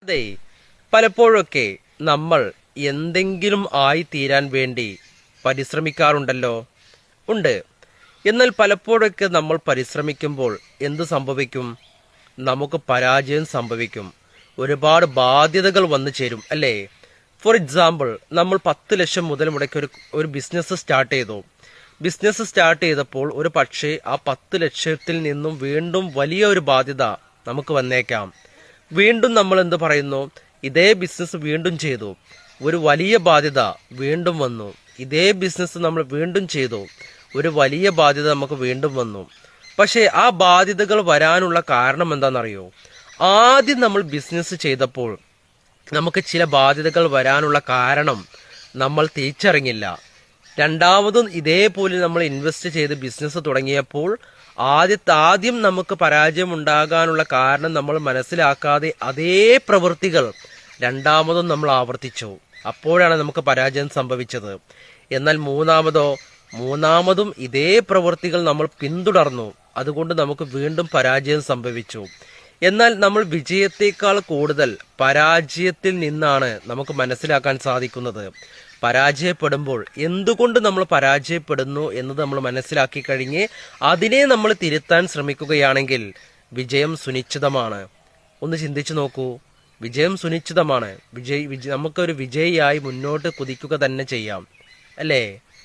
അതെ, പലപ്പോഴൊക്കെ നമ്മൾ എന്തെങ്കിലും ആയി തീരാൻ വേണ്ടി പരിശ്രമിക്കാറുണ്ടല്ലോ. ഉണ്ട്. എന്നാൽ പലപ്പോഴൊക്കെ നമ്മൾ പരിശ്രമിക്കുമ്പോൾ എന്ത് സംഭവിക്കും? നമുക്ക് പരാജയം സംഭവിക്കും. ഒരുപാട് ബാധ്യതകൾ വന്നു ചേരും, അല്ലേ? ഫോർ എക്സാമ്പിൾ, നമ്മൾ 10 ലക്ഷം മുതൽ മുടക്കി ഒരു ബിസിനസ് സ്റ്റാർട്ട് ചെയ്തു. ബിസിനസ് സ്റ്റാർട്ട് ചെയ്തപ്പോൾ ഒരു പക്ഷേ ആ 10 ലക്ഷത്തിൽ നിന്നും വീണ്ടും വലിയ ഒരു ബാധ്യത നമുക്ക് വന്നേക്കാം. വീണ്ടും നമ്മൾ എന്ത് പറയുന്നു? ഇതേ ബിസിനസ് വീണ്ടും ചെയ്തു, ഒരു വലിയ ബാധ്യത വീണ്ടും വന്നു. ഇതേ ബിസിനസ് നമ്മൾ വീണ്ടും ചെയ്തു, ഒരു വലിയ ബാധ്യത നമുക്ക് വീണ്ടും വന്നു. പക്ഷേ ആ ബാധ്യതകൾ വരാനുള്ള കാരണം എന്താണെന്നറിയോ? ആദ്യം നമ്മൾ ബിസിനസ് ചെയ്തപ്പോൾ നമുക്ക് ചില ബാധ്യതകൾ വരാനുള്ള കാരണം നമ്മൾ തിരിച്ചറിഞ്ഞില്ല. രണ്ടാമതും ഇതേപോലെ നമ്മൾ ഇൻവെസ്റ്റ് ചെയ്ത് ബിസിനസ് തുടങ്ങിയപ്പോൾ ആദ്യം നമുക്ക് പരാജയം ഉണ്ടാകാനുള്ള കാരണം നമ്മൾ മനസ്സിലാക്കാതെ അതേ പ്രവൃത്തികൾ രണ്ടാമതും നമ്മൾ ആവർത്തിച്ചു. അപ്പോഴാണ് നമുക്ക് പരാജയം സംഭവിച്ചത്. എന്നാൽ മൂന്നാമതും ഇതേ പ്രവൃത്തികൾ നമ്മൾ പിന്തുടർന്നു. അതുകൊണ്ട് നമുക്ക് വീണ്ടും പരാജയം സംഭവിച്ചു. എന്നാൽ നമ്മൾ വിജയത്തേക്കാൾ കൂടുതൽ പരാജയത്തിൽ നിന്നാണ് നമുക്ക് മനസ്സിലാക്കാൻ സാധിക്കുന്നത്. പരാജയപ്പെടുമ്പോൾ എന്തുകൊണ്ട് നമ്മൾ പരാജയപ്പെടുന്നു എന്നത് നമ്മൾ മനസ്സിലാക്കി കഴിഞ്ഞ് അതിനെ നമ്മൾ തിരുത്താൻ ശ്രമിക്കുകയാണെങ്കിൽ വിജയം സുനിശ്ചിതമാണ്. ഒന്ന് ചിന്തിച്ചു നോക്കൂ. വിജയം സുനിശ്ചിതമാണ്. നമുക്കൊരു വിജയിയായി മുന്നോട്ട് കുതിക്കുക തന്നെ ചെയ്യാം, അല്ലേ?